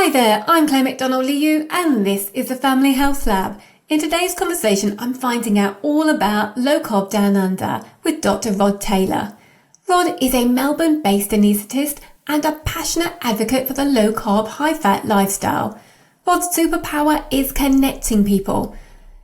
Hi there, I'm Claire McDonnell Liu and this is the Family Health Lab. In today's conversation, I'm finding out all about Low Carb Down Under with Dr Rod Tayler. Rod is a Melbourne-based anaesthetist and a passionate advocate for the low-carb, high-fat lifestyle. Rod's superpower is connecting people.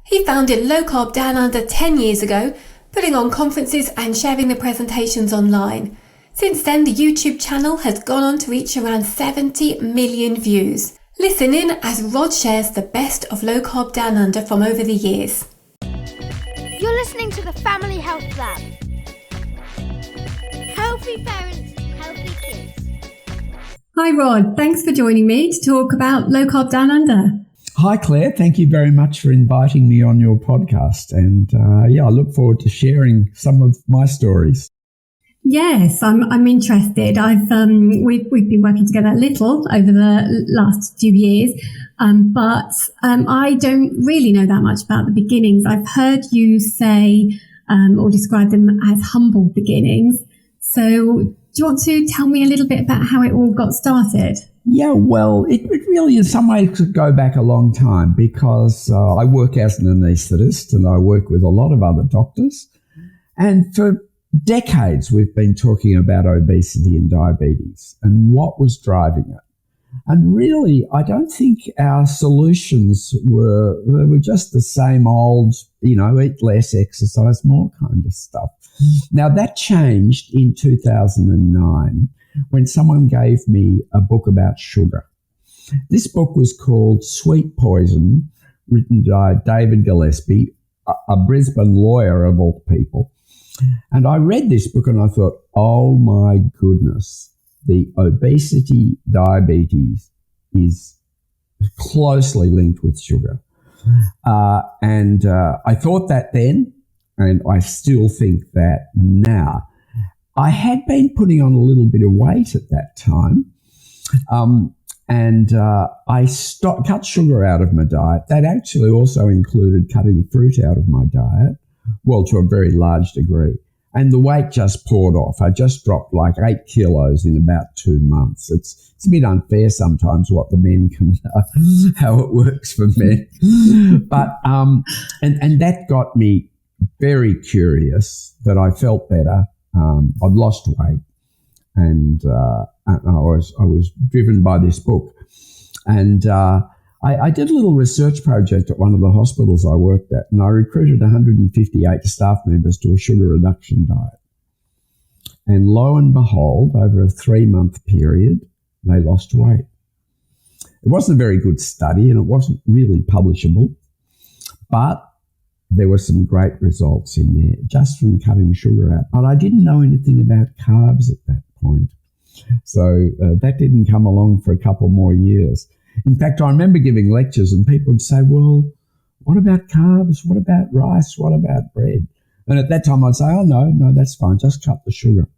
He founded Low Carb Down Under 10 years ago, putting on conferences and sharing the presentations online. Since then, the YouTube channel has gone on to reach around 70 million views. Listen in as Rod shares the best of Low Carb Down Under from over the years. You're listening to the Family Health Lab. Healthy parents, healthy kids. Hi Rod, thanks for joining me to talk about Low Carb Down Under. Hi Claire, thank you very much for inviting me on your podcast. And I look forward to sharing some of my stories. Yes, I'm interested. We've been working together a little over the last few years, but I don't really know that much about the beginnings. I've heard you say or describe them as humble beginnings. So do you want to tell me a little bit about how it all got started? Yeah, well, it really in some ways could go back a long time because I work as an anaesthetist and I work with a lot of other doctors. And for decades, we've been talking about obesity and diabetes and what was driving it. And really, I don't think our solutions were just the same old, eat less, exercise more kind of stuff. Now, that changed in 2009 when someone gave me a book about sugar. This book was called Sweet Poison, written by David Gillespie, a Brisbane lawyer of all people. And I read this book and I thought, oh my goodness, the obesity, diabetes is closely linked with sugar. And I thought that then, and I still think that now. I had been putting on a little bit of weight at that time, and I cut sugar out of my diet. That actually also included cutting fruit out of my diet. Well, to a very large degree. And the weight just poured off. I just dropped like 8 kilos in about 2 months. It's a bit unfair sometimes what the men can, how it works for men. But, and that got me very curious that I felt better. I'd lost weight and I was driven by this book. And, I did a little research project at one of the hospitals I worked at, and I recruited 158 staff members to a sugar reduction diet. And lo and behold, over a 3-month period, they lost weight. It wasn't a very good study, and it wasn't really publishable, but there were some great results in there just from cutting sugar out. But I didn't know anything about carbs at that point. So that didn't come along for a couple more years. In fact, I remember giving lectures and people would say, well, what about carbs? What about rice? What about bread? And at that time I'd say, oh, no, that's fine. Just cut the sugar.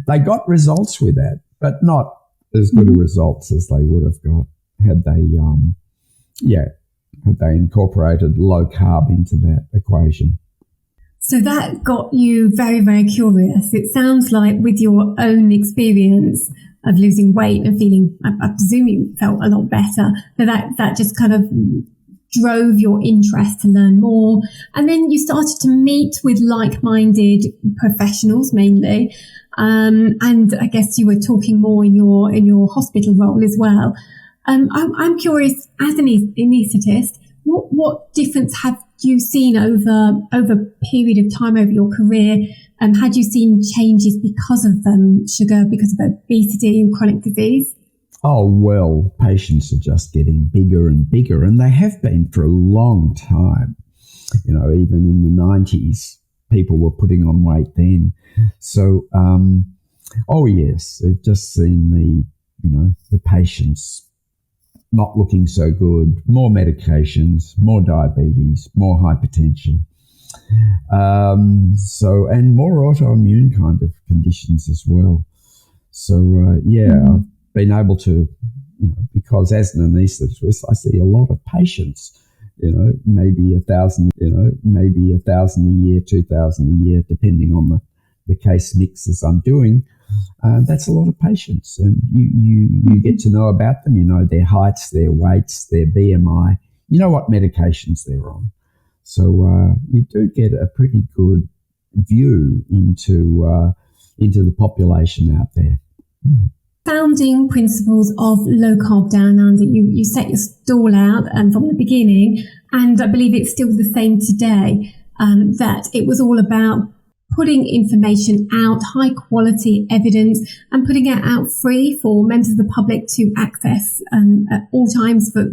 They got results with that, but not as good a results as they would have got had they incorporated low carb into that equation. So that got you very, very curious. It sounds like with your own experience of losing weight and feeling, I presume you felt a lot better, that just kind of drove your interest to learn more. And then you started to meet with like-minded professionals mainly. And I guess you were talking more in your hospital role as well. I'm curious, as an anaesthetist, what difference have you seen over a period of time over your career? Had you seen changes because of sugar, because of obesity and chronic disease? Oh, well, patients are just getting bigger and bigger, and they have been for a long time. Even in the 90s, people were putting on weight then. So, yes, they've just seen the patients not looking so good, more medications, more diabetes, more hypertension. And more autoimmune kind of conditions as well. So, I've been able to, because as an anaesthetist, I see a lot of patients, maybe 1,000, maybe 1,000 a year, 2,000 a year, depending on the case mixes I'm doing, that's a lot of patients. And you get to know about them. You know their heights, their weights, their BMI. You know what medications they're on. So you do get a pretty good view into the population out there. Founding principles of Low Carb Down Under. You set your stall out from the beginning, and I believe it's still the same today, that it was all about putting information out, high quality evidence, and putting it out free for members of the public to access at all times for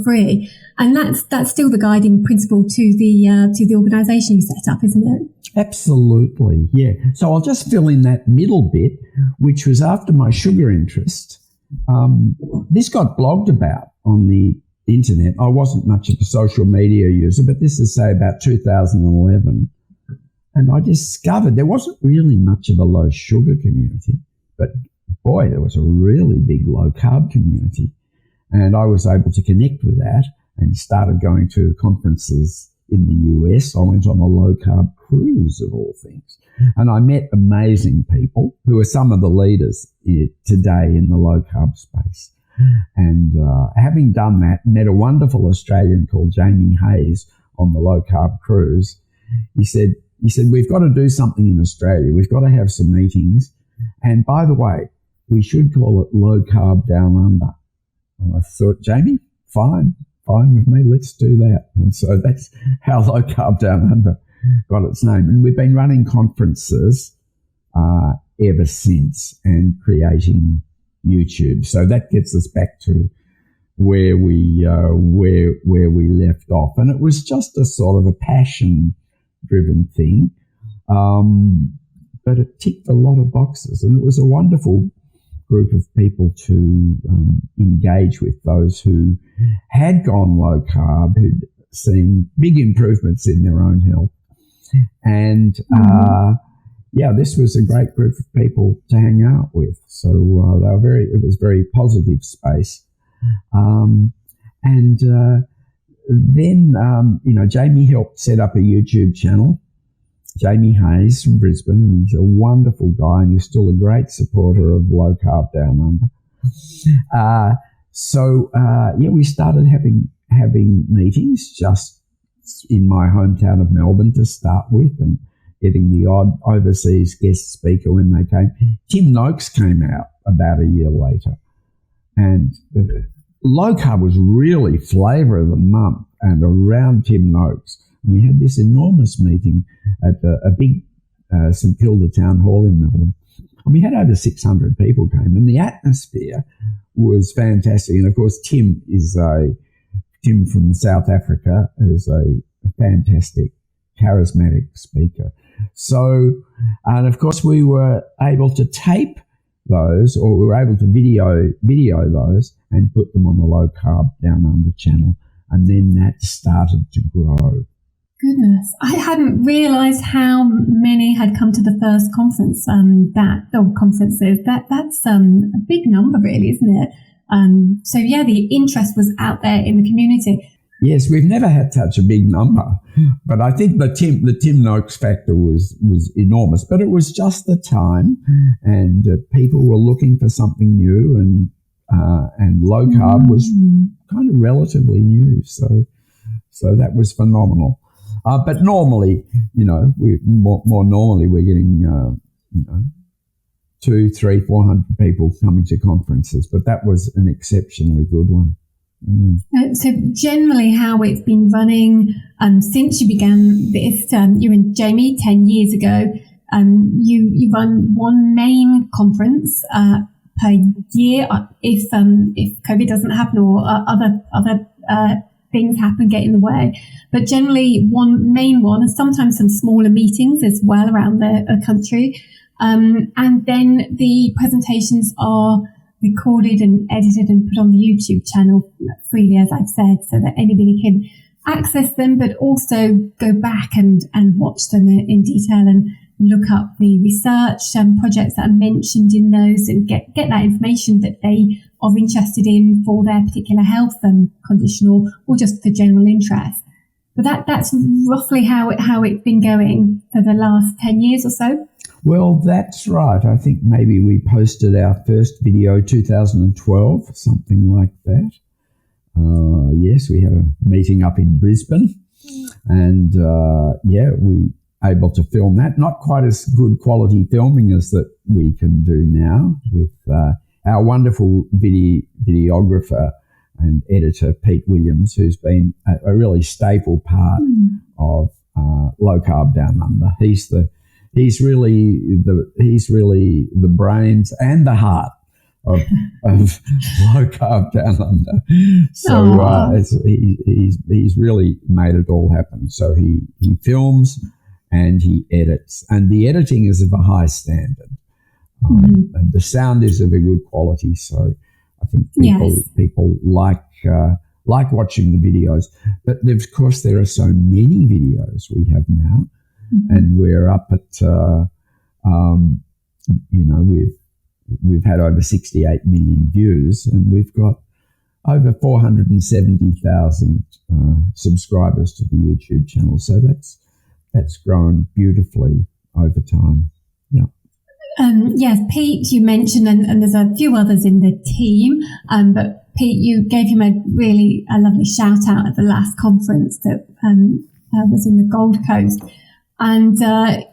free. And that's still the guiding principle to the organisation you set up, isn't it? Absolutely, yeah. So I'll just fill in that middle bit, which was after my sugar interest. This got blogged about on the internet. I wasn't much of a social media user, but this is, say, about 2011. And I discovered there wasn't really much of a low sugar community, but boy, there was a really big low carb community. And I was able to connect with that and started going to conferences in the US. I went on a low carb cruise of all things. And I met amazing people who are some of the leaders today in the low carb space. And having done that, met a wonderful Australian called Jamie Hayes on the low carb cruise. He said, we've got to do something in Australia. We've got to have some meetings. And by the way, we should call it Low Carb Down Under. And I thought, Jamie, fine with me. Let's do that. And so that's how Low Carb Down Under got its name. And we've been running conferences ever since and creating YouTube. So that gets us back to where we left off. And it was just a sort of a passion-driven thing, but it ticked a lot of boxes, and it was a wonderful group of people to engage with, those who had gone low carb, who'd seen big improvements in their own health. And this was a great group of people to hang out with. So it was very positive space. Then Jamie helped set up a YouTube channel. Jamie Hayes from Brisbane, and he's a wonderful guy, and he's still a great supporter of Low Carb Down Under. We started having meetings just in my hometown of Melbourne to start with, and getting the odd overseas guest speaker when they came. Tim Noakes came out about a year later, and low carb was really flavour of the month, and around Tim Noakes. We had this enormous meeting at a big St Kilda Town Hall in Melbourne. And we had over 600 people came, and the atmosphere was fantastic. And of course, Tim from South Africa is a fantastic, charismatic speaker. So, and of course, we were able to tape those, or we were able to video those and put them on the Low Carb Down Under channel. And then that started to grow. Goodness, I hadn't realised how many had come to the first conference. Conferences. That's a big number, really, isn't it? The interest was out there in the community. Yes, we've never had such a big number, but I think the Tim Noakes factor was enormous. But it was just the time, and people were looking for something new, and low carb was kind of relatively new. So that was phenomenal. But normally, more normally we're getting, 200, 300, 400 people coming to conferences, but that was an exceptionally good one. So generally how it's been running since you began this, you and Jamie 10 years ago, you run one main conference per year if COVID doesn't happen or other things happen, get in the way. But generally one main one, and sometimes some smaller meetings as well around the country. And then the presentations are recorded and edited and put on the YouTube channel freely, as I've said, so that anybody can access them, but also go back and watch them in detail and look up the research and projects that are mentioned in those and get that information that they are interested in for their particular health and condition or just for general interest. But that's roughly how it's been going for the last 10 years or so. Well, that's right. I think maybe we posted our first video 2012, something like that. Yes, we had a meeting up in Brisbane, and we able to film that. Not quite as good quality filming as that we can do now with our wonderful videographer and editor, Pete Williams, who's been a really staple part of Low Carb Down Under. He's really the brains and the heart of Low Carb Down Under. So he's really made it all happen. So he films and he edits, and the editing is of a high standard, and the sound is of a good quality. So I think people like watching the videos. But of course, there are so many videos we have now, and we're up at we've had over 68 million views, and we've got over 470,000 subscribers to the YouTube channel. So that's grown beautifully over time. Yeah. Yes, Pete, you mentioned, and there's a few others in the team, but Pete, you gave him a lovely shout out at the last conference that was in the Gold Coast. And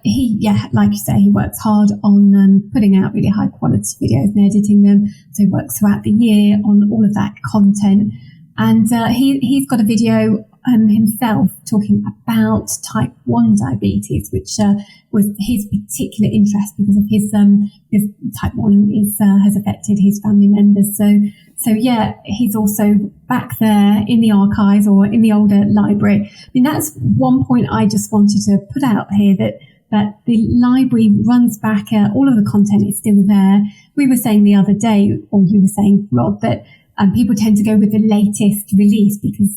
he, like you say, he works hard on putting out really high quality videos and editing them. So he works throughout the year on all of that content. And he's got a video himself talking about type 1 diabetes, which was his particular interest because of his type 1 has affected his family members. So he's also back there in the archives or in the older library. I mean, that's one point I just wanted to put out here, that the library runs back, all of the content is still there. We were saying the other day, or you were saying, Rod, that people tend to go with the latest release because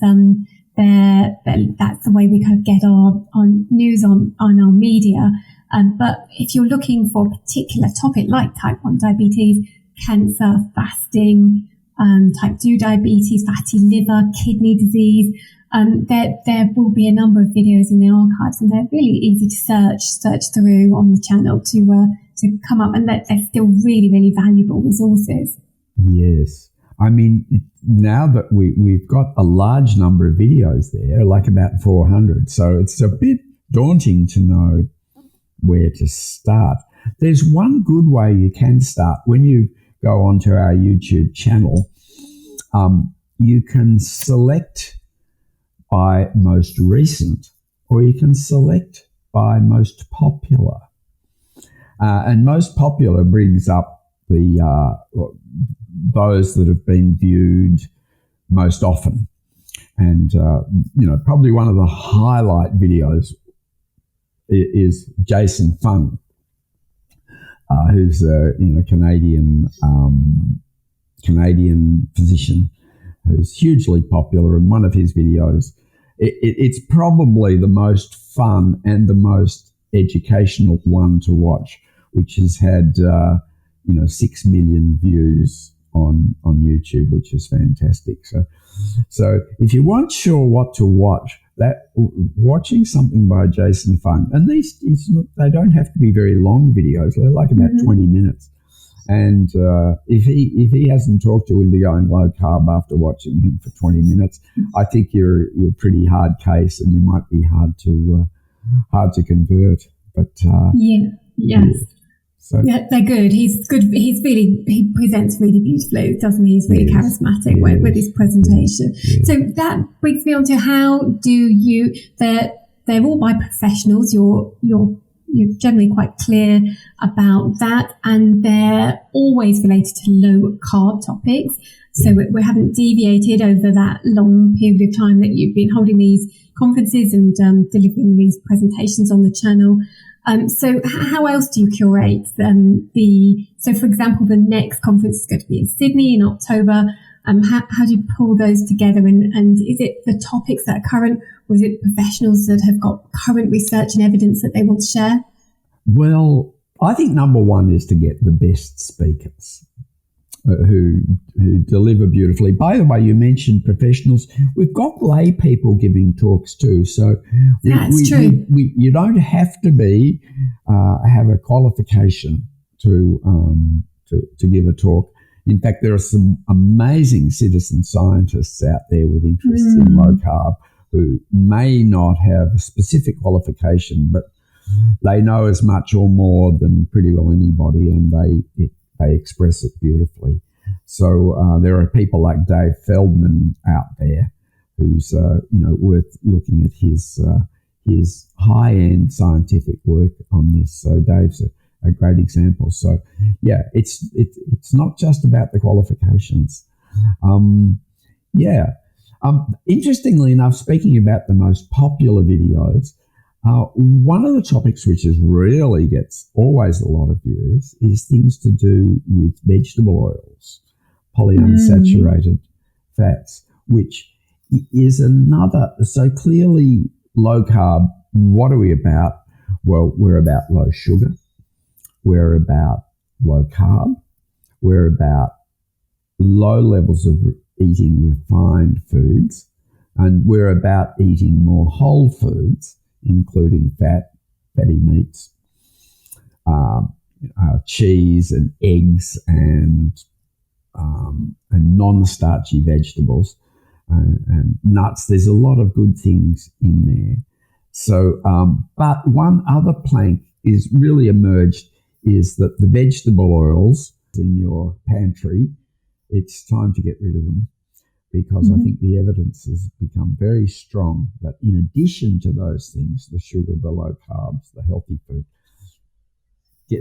that's the way we kind of get our news on our media. But if you're looking for a particular topic like type 1 diabetes, cancer, fasting, type 2 diabetes, fatty liver, kidney disease, there will be a number of videos in the archives, and they're really easy to search through on the channel to come up, and they're still really, really valuable resources. Yes. I mean, now that we've got a large number of videos there, like about 400, so it's a bit daunting to know where to start. There's one good way you can start. When you go onto our YouTube channel, you can select by most recent, or you can select by most popular. And most popular brings up those that have been viewed most often. And, probably one of the highlight videos is Jason Fung, who's a Canadian physician who's hugely popular, and one of his videos, it's probably the most fun and the most educational one to watch, which has had 6 million views on YouTube, which is fantastic. So if you weren't sure what to watch, watching something by Jason Fung, and they don't have to be very long videos, they're like about 20 minutes. And if he hasn't talked you into going low carb after watching him for 20 minutes, I think you're a pretty hard case, and you might be hard to convert. But yes. Yeah. So, yeah, they're good. He's good. He presents really beautifully, doesn't he? He's really charismatic with his presentation. Yes. So that brings me on to how do you? They're all by professionals. You're generally quite clear about that, and they're always related to low carb topics. So we haven't deviated over that long period of time that you've been holding these conferences and delivering these presentations on the channel. So how else do you curate so for example, the next conference is going to be in Sydney in October. How do you pull those together? And is it the topics that are current, or is it professionals that have got current research and evidence that they want to share? Well, I think number one is to get the best speakers. who deliver beautifully. By the way, you mentioned professionals. We've got lay people giving talks too. So that's true. You don't have to be have a qualification to give a talk. In fact, there are some amazing citizen scientists out there with interests in low carb who may not have a specific qualification, but they know as much or more than pretty well anybody, and they express it beautifully. So there are people like Dave Feldman out there who's worth looking at his high-end scientific work on this. So Dave's a great example. So yeah, it's not just about the qualifications. Interestingly enough, speaking about the most popular videos, one of the topics which really gets always a lot of views is things to do with vegetable oils, polyunsaturated fats, which is another. So clearly low carb, what are we about? Well, we're about low sugar. We're about low carb. We're about low levels of eating refined foods. And we're about eating more whole foods, including fatty meats, cheese and eggs and non-starchy vegetables and nuts. There's a lot of good things in there. So, but one other plank is really emerged is that the vegetable oils in your pantry, it's time to get rid of them, because I think the evidence has become very strong that in addition to those things, the sugar, the low carbs, the healthy food,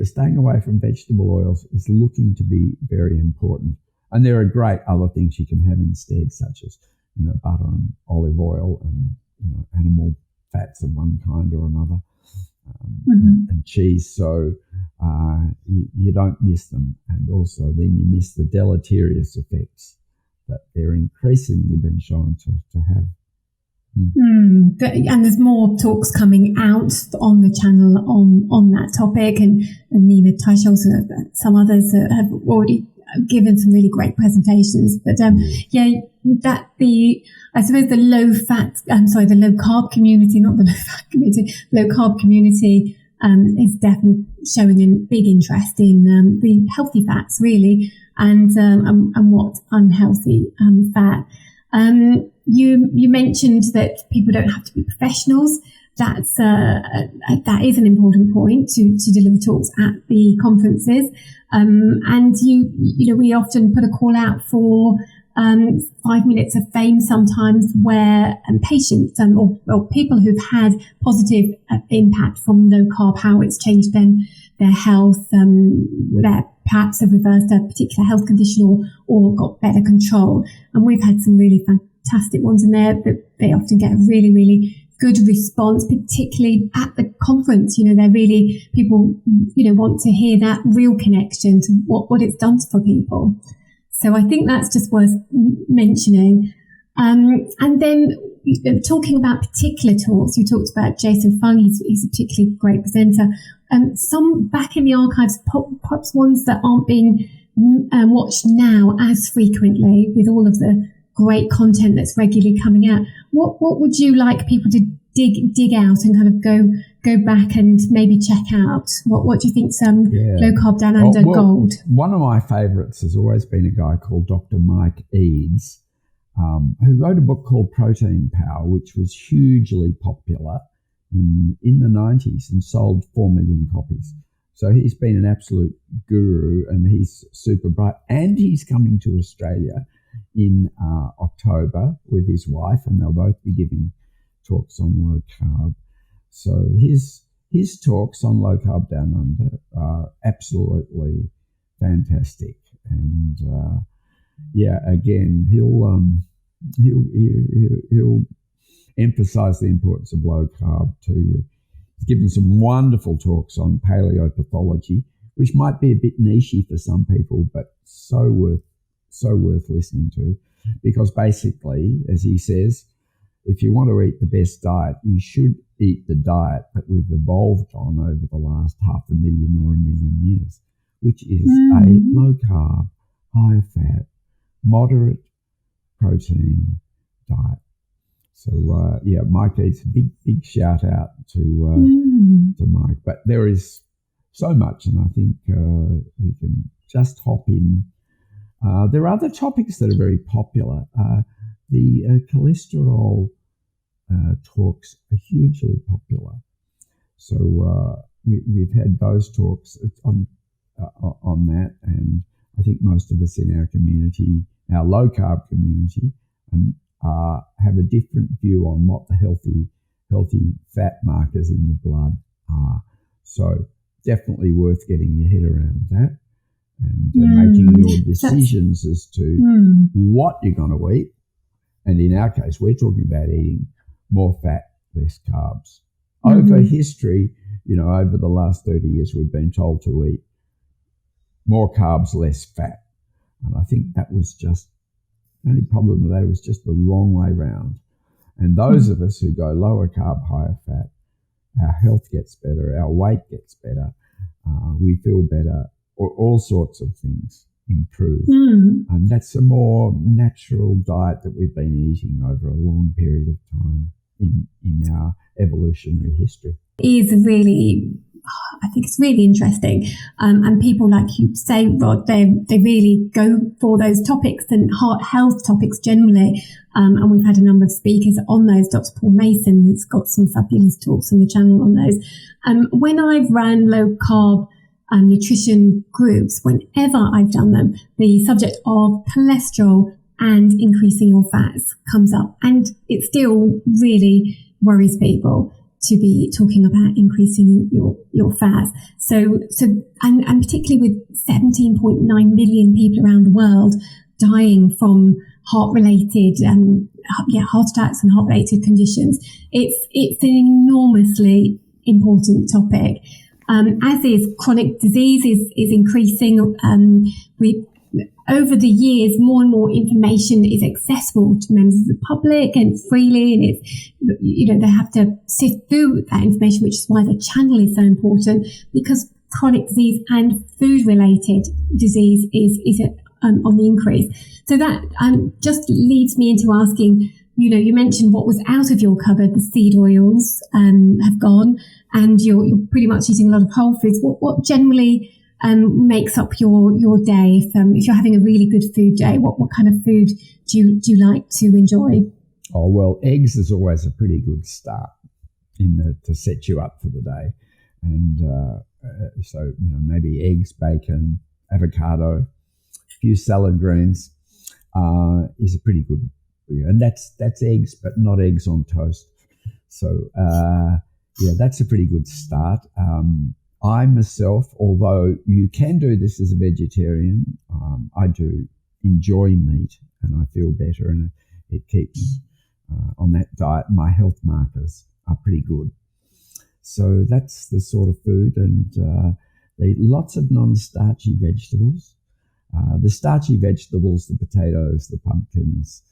staying away from vegetable oils is looking to be very important. And there are great other things you can have instead, such as, butter and olive oil and, animal fats of one kind or another, and cheese. So you don't miss them. And also then you miss the deleterious effects that they're increasingly been shown to have. And there's more talks coming out on the channel on that topic, and Nina Teicholz and some others have already given some really great presentations. But I suppose the the low carb community, not the low fat community, low carb community is definitely showing a big interest in the healthy fats, really, and what unhealthy fat. You mentioned that people don't have to be professionals. That is an important point to deliver talks at the conferences. And we often put a call out for 5 minutes of fame sometimes, where patients or people who've had positive impact from low carb, how it's changed their health, their perhaps have reversed a particular health condition or got better control. And we've had some really fantastic ones in there, but they often get a really, really good response, particularly at the conference. They're really, people, want to hear that real connection to what it's done for people. So I think that's just worth mentioning. And then talking about particular talks, you talked about Jason Fung. He's a particularly great presenter. Some back in the archives, perhaps ones that aren't being watched now as frequently, with all of the great content that's regularly coming out. What would you like people to dig out and kind of go back and maybe check out? What do you think's Low Carb Down Under gold? One of my favourites has always been a guy called Dr. Michael Eades, who wrote a book called Protein Power, which was hugely popular in the 90s and sold 4 million copies. So he's been an absolute guru, and he's super bright. And he's coming to Australia in October with his wife, and they'll both be giving talks on low carb. So his talks on Low Carb Down Under are absolutely fantastic. And again, he'll emphasize the importance of low carb to you. He's given some wonderful talks on paleopathology, which might be a bit nichey for some people, but so worth listening to, because basically, as he says, if you want to eat the best diet, you should eat the diet that we've evolved on over the last 500,000 or 1 million years, which is a low carb, high fat, moderate protein diet. So, Mike Eades, big shout out to Mike. But there is so much, and I think you can just hop in. There are other topics that are very popular. The cholesterol talks are hugely popular. So we've had those talks on that, and I think most of us in our community, our low carb community, and have a different view on what the healthy fat markers in the blood are. So definitely worth getting your head around that and making your decisions as to what you're going to eat. And in our case, we're talking about eating more fat, less carbs. Over history, over the last 30 years, we've been told to eat more carbs, less fat. And I think that was just, the only problem with that was just the wrong way round. And those of us who go lower carb, higher fat, our health gets better, our weight gets better, we feel better, all sorts of things improve. And that's a more natural diet that we've been eating over a long period of time in our evolutionary history. It is really, I think it's really interesting. And people, like you say, Rod, they really go for those topics and heart health topics generally. And we've had a number of speakers on those. Dr. Paul Mason has got some fabulous talks on the channel on those. When I've ran low carb nutrition groups, whenever I've done them, the subject of cholesterol and increasing your fats comes up. And it still really worries people to be talking about increasing your fats. So and particularly with 17.9 million people around the world dying from heart-related heart attacks and heart-related conditions, it's an enormously important topic. As is chronic disease is increasing. Over the years, more and more information is accessible to members of the public and freely, and it's, they have to sift through that information, which is why the channel is so important, because chronic disease and food-related disease is on the increase. So that just leads me into asking, you mentioned what was out of your cupboard, the seed oils have gone, and you're pretty much eating a lot of whole foods. What generally makes up your day? If you're having a really good food day, what kind of food do you like to enjoy? Oh, well, eggs is always a pretty good start to set you up for the day. And so, maybe eggs, bacon, avocado, a few salad greens is a pretty good, and that's eggs, but not eggs on toast. So, that's a pretty good start. I myself, although you can do this as a vegetarian, I do enjoy meat and I feel better, and it keeps on that diet. My health markers are pretty good. So that's the sort of food, and lots of non-starchy vegetables. The starchy vegetables, the potatoes, the pumpkins,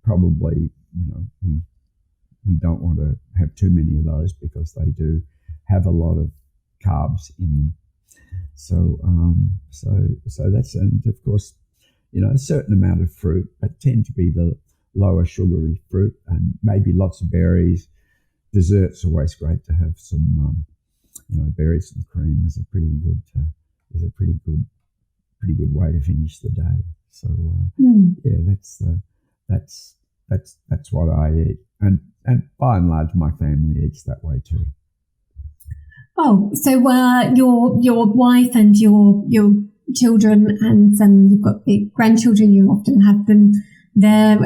probably, we don't want to have too many of those because they do have a lot of carbs in them. So that's, and of course, a certain amount of fruit, but tend to be the lower sugary fruit, and maybe lots of berries. Dessert's always great to have some, berries and cream is a pretty good way to finish the day. So that's what I eat, and by and large, my family eats that way too. Oh, so your wife and your children, and you've got the grandchildren. You often have them there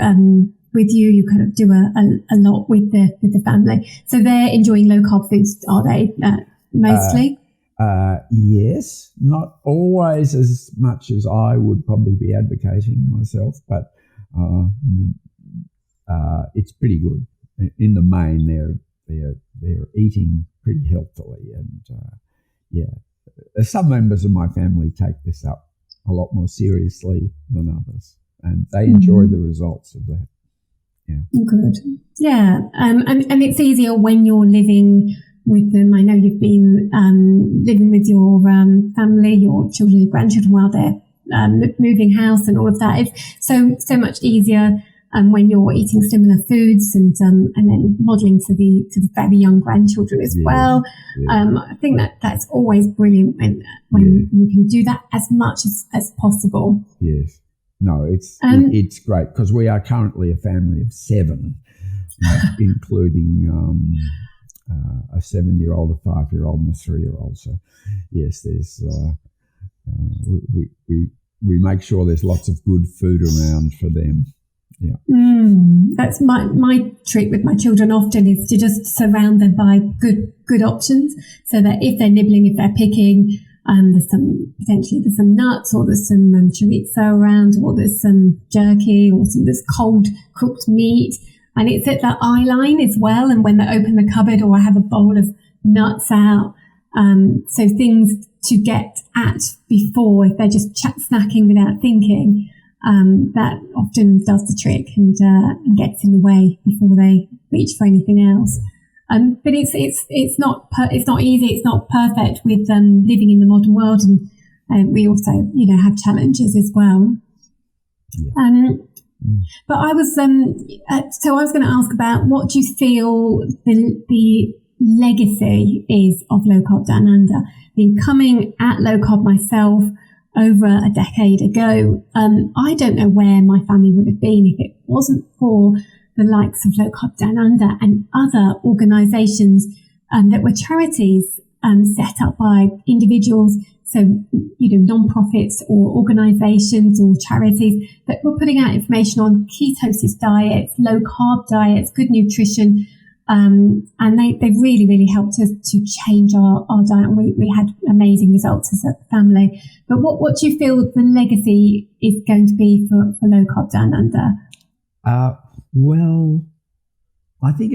with you. You kind of do a lot with the family. So they're enjoying low carb foods, are they? Mostly. Yes, not always as much as I would probably be advocating myself, but it's pretty good. In the main, they're eating pretty healthily, and some members of my family take this up a lot more seriously than others, and they enjoy the results of that. Yeah, good. Yeah, and it's easier when you're living with them. I know you've been living with your family, your children and grandchildren while they're moving house and all of that. It's so much easier when you're eating similar foods and then modelling to the very young grandchildren as well. Yeah. I think that's always brilliant when you can do that as much as possible. Yes. No, it's great because we are currently a family of 7, including a 7-year-old, a 5-year-old, and a 3-year-old. So, yes, there's we make sure there's lots of good food around for them. Yeah. That's my trick with my children often is to just surround them by good options, so that if they're nibbling, if they're picking, there's some nuts, or there's some chorizo around, or there's some jerky, or there's cold cooked meat, and it's at the eye line as well. And when they open the cupboard, or I have a bowl of nuts out, so things to get at before, if they're just snacking without thinking. That often does the trick and gets in the way before they reach for anything else. But it's not easy. It's not perfect with living in the modern world, and we also have challenges as well. Yeah. But I was so I was going to ask about what do you feel the legacy is of Low Carb Down Under. I've been coming at low carb myself over a decade ago. I don't know where my family would have been if it wasn't for the likes of Low Carb Down Under and other organisations that were charities set up by individuals, so non-profits or organisations or charities that were putting out information on ketosis diets, low carb diets, good nutrition. And they've really, really helped us to change our diet, and we had amazing results as a family. But what do you feel the legacy is going to be for Low Carb Down Under? Well, I think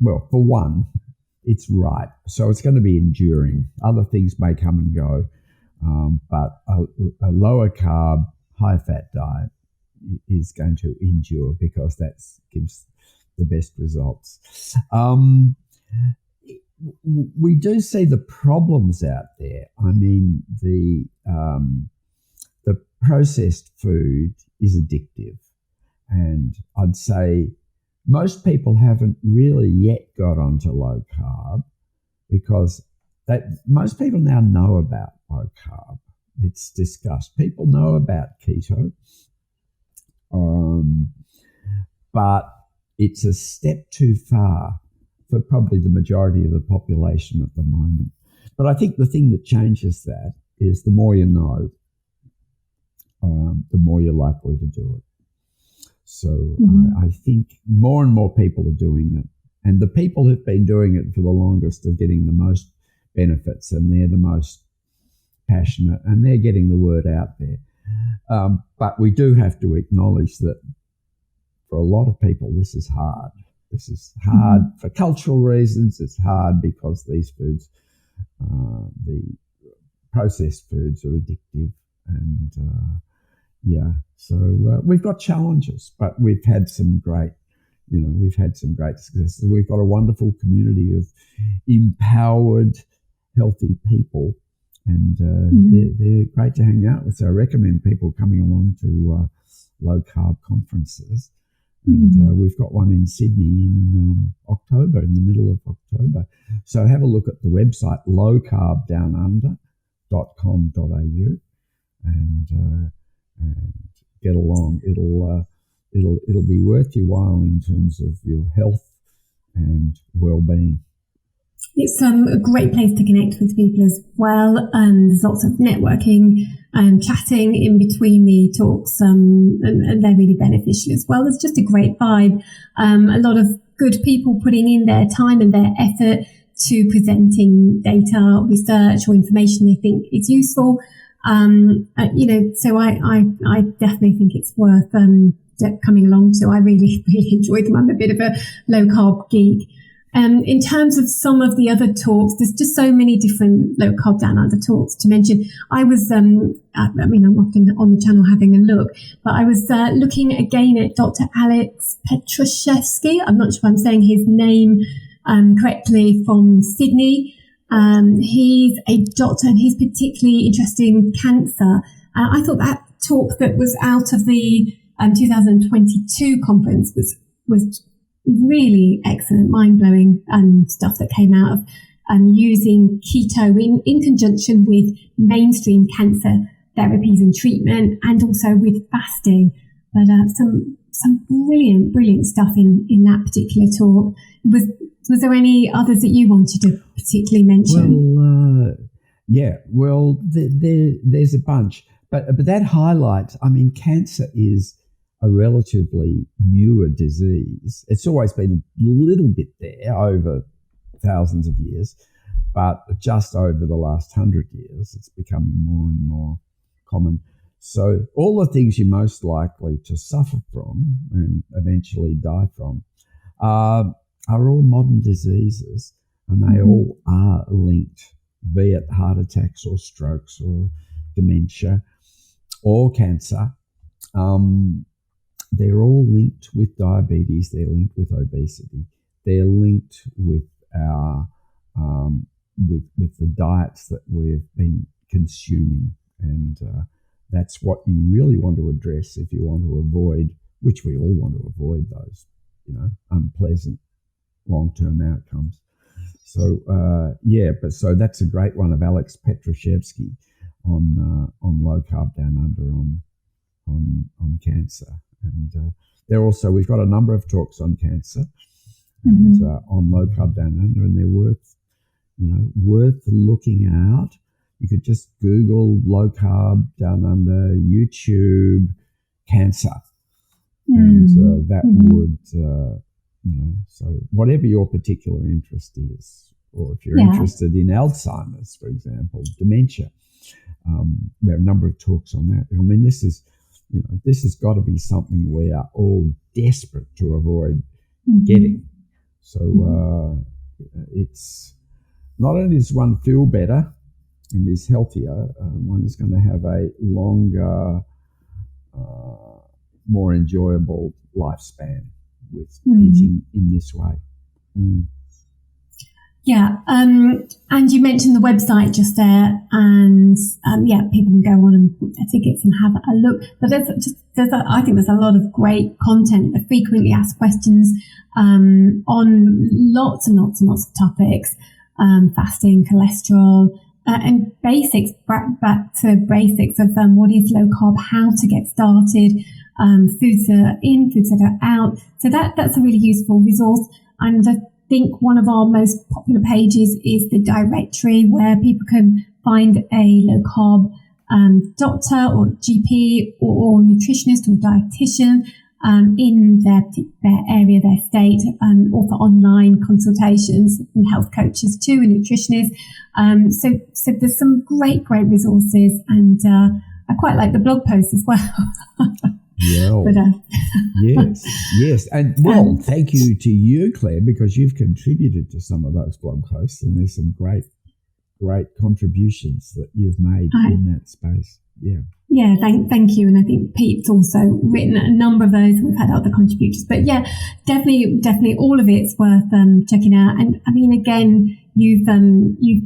for one, it's right. So it's going to be enduring. Other things may come and go, but a lower carb, high fat diet is going to endure because that gives the best results. We do see the problems out there. I mean, the processed food is addictive, and I'd say most people haven't really yet got onto low carb because most people now know about low carb. It's discussed. People know about keto, but it's a step too far for probably the majority of the population at the moment. But I think the thing that changes that is the more you know, the more you're likely to do it. So I think more and more people are doing it. And the people who've been doing it for the longest are getting the most benefits, and they're the most passionate, and they're getting the word out there. But we do have to acknowledge that for a lot of people, this is hard. This is hard for cultural reasons. It's hard because these foods, the processed foods, are addictive. And so we've got challenges, but we've had some great successes. We've got a wonderful community of empowered, healthy people, and they're great to hang out with. So I recommend people coming along to low carb conferences. And we've got one in Sydney in October, in the middle of October. So have a look at the website, lowcarbdownunder.com.au, and get along. It'll be worth your while in terms of your health and well-being. It's a great place to connect with people as well. There's lots of networking and chatting in between the talks, and they're really beneficial as well. It's just a great vibe. A lot of good people putting in their time and their effort to presenting data, research, or information they think is useful. So I definitely think it's worth coming along to. I really, really enjoyed them. I'm a bit of a low carb geek. In terms of some of the other talks, there's just so many different Low Carb Down Under talks to mention. I was, I'm often on the channel having a look, but I was looking again at Dr. Alex Petruszewski. I'm not sure if I'm saying his name correctly, from Sydney. He's a doctor and he's particularly interested in cancer. I thought that talk that was out of the 2022 conference was really excellent, mind-blowing stuff that came out of using keto in conjunction with mainstream cancer therapies and treatment, and also with fasting. But some brilliant stuff in that particular talk. Was there any others that you wanted to particularly mention? Well, there's a bunch. But that highlights, I mean, cancer is a relatively newer disease. It's always been a little bit there over thousands of years, but just over the last 100 years, it's becoming more and more common. So all the things you're most likely to suffer from and eventually die from are all modern diseases, and they all are linked, be it heart attacks or strokes or dementia or cancer. They're all linked with diabetes. They're linked with obesity. They're linked with our with the diets that we've been consuming, and that's what you really want to address if you want to avoid, which we all want to avoid, those unpleasant long-term outcomes. So so that's a great one of Alex Petruszewski on Low Carb Down Under on cancer. And we've got a number of talks on cancer and on Low Carb Down Under, and they're worth looking out. You could just Google Low Carb Down Under, YouTube, cancer, and that would, so whatever your particular interest is, or if you're interested in Alzheimer's, for example, dementia, we have a number of talks on that. I mean, this has got to be something we are all desperate to avoid getting. So it's not only does one feel better and is healthier, one is going to have a longer, more enjoyable lifespan with eating in this way. Yeah, and you mentioned the website just there, and people can go on and book their tickets and have a look. But I think there's a lot of great content, the frequently asked questions on lots and lots and lots of topics, fasting, cholesterol, and basics, back to basics of what is low carb, how to get started, foods that are in, foods that are out. So that's a really useful resource. And I think one of our most popular pages is the directory, where people can find a low carb doctor or GP or nutritionist or dietitian in their area, their state, or for online consultations, and health coaches too, and nutritionists. So there's some great resources, and I quite like the blog posts as well. Yeah. Yes. And thank you to you, Claire, because you've contributed to some of those blog posts, and there's some great contributions that you've made in that space. Yeah. Yeah, thank you. And I think Pete's also written a number of those, and we've had other contributors. But yeah, definitely all of it's worth checking out. And I mean, again, you've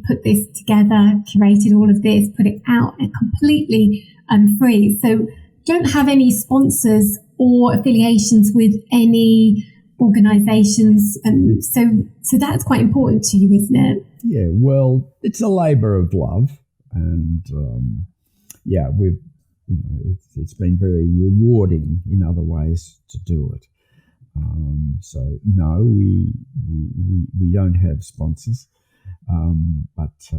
put this together, curated all of this, put it out completely free. So don't have any sponsors or affiliations with any organisations, and so that's quite important to you, isn't it? Yeah, well, it's a labour of love, and it's been very rewarding in other ways to do it. So no, we don't have sponsors, but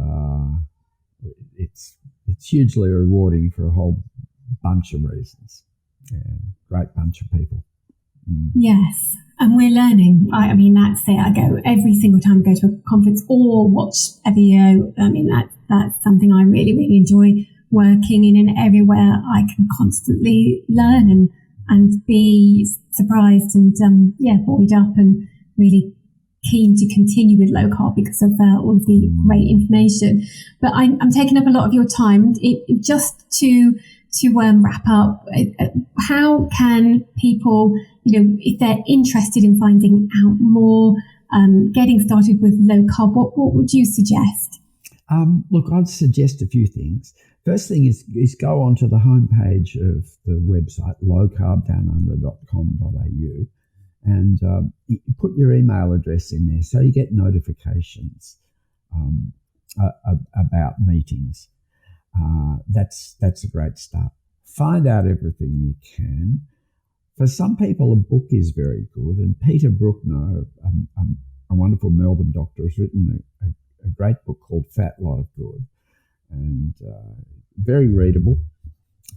it's hugely rewarding for a whole bunch of reasons. Yeah, great bunch of people. Yes, and we're learning. I mean, that's it. I go every single time I go to a conference or watch a video. I mean, that's something I really, really enjoy, working in an area where I can constantly learn and be surprised and buoyed up and really keen to continue with low carb because of all of the great information. But I'm taking up a lot of your time. Just to wrap up, how can people, if they're interested in finding out more, getting started with low carb, what would you suggest? Look, I'd suggest a few things. First thing is go onto the homepage of the website, lowcarbdownunder.com.au, and put your email address in there so you get notifications about meetings. That's a great start. Find out everything you can. For some people, a book is very good, and Peter Brookner, a wonderful Melbourne doctor, has written a great book called Fat Lot of Good, and very readable,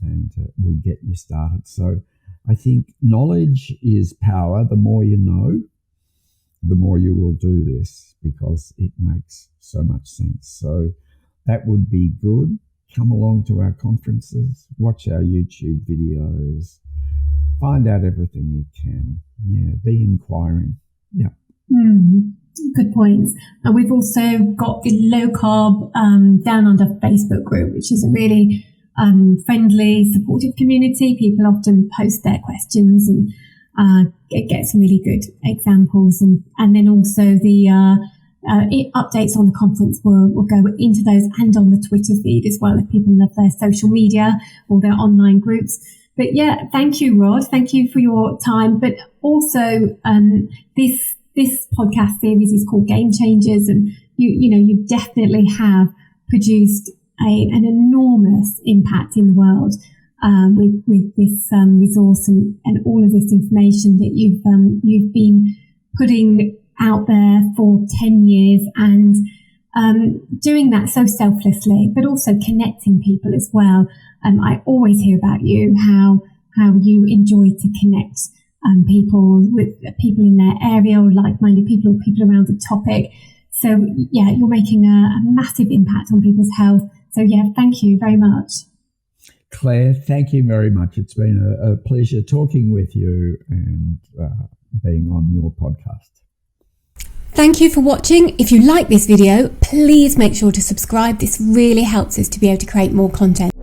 and will get you started. So I think knowledge is power. The more you know, the more you will do this, because it makes so much sense. So that would be good. Come along to our conferences, watch our YouTube videos, find out everything you can. Yeah, be inquiring. Yeah. Good points. And we've also got the Low Carb Down Under Facebook group, which is a really friendly, supportive community. People often post their questions and get some really good examples. And then also the updates on the conference will go into those, and on the Twitter feed as well, if people love their social media or their online groups. But yeah, thank you, Rod. Thank you for your time. But also, this podcast series is called Game Changers, and you definitely have produced an enormous impact in the world with this resource and all of this information that you've been putting out there for 10 years, and doing that so selflessly, but also connecting people as well. I always hear about you, how you enjoy to connect people with people in their area, or like-minded people, or people around the topic. So yeah, you're making a massive impact on people's health. So yeah, thank you very much. Claire, thank you very much. It's been a pleasure talking with you and being on your podcast. Thank you for watching. If you like this video, please make sure to subscribe. This really helps us to be able to create more content.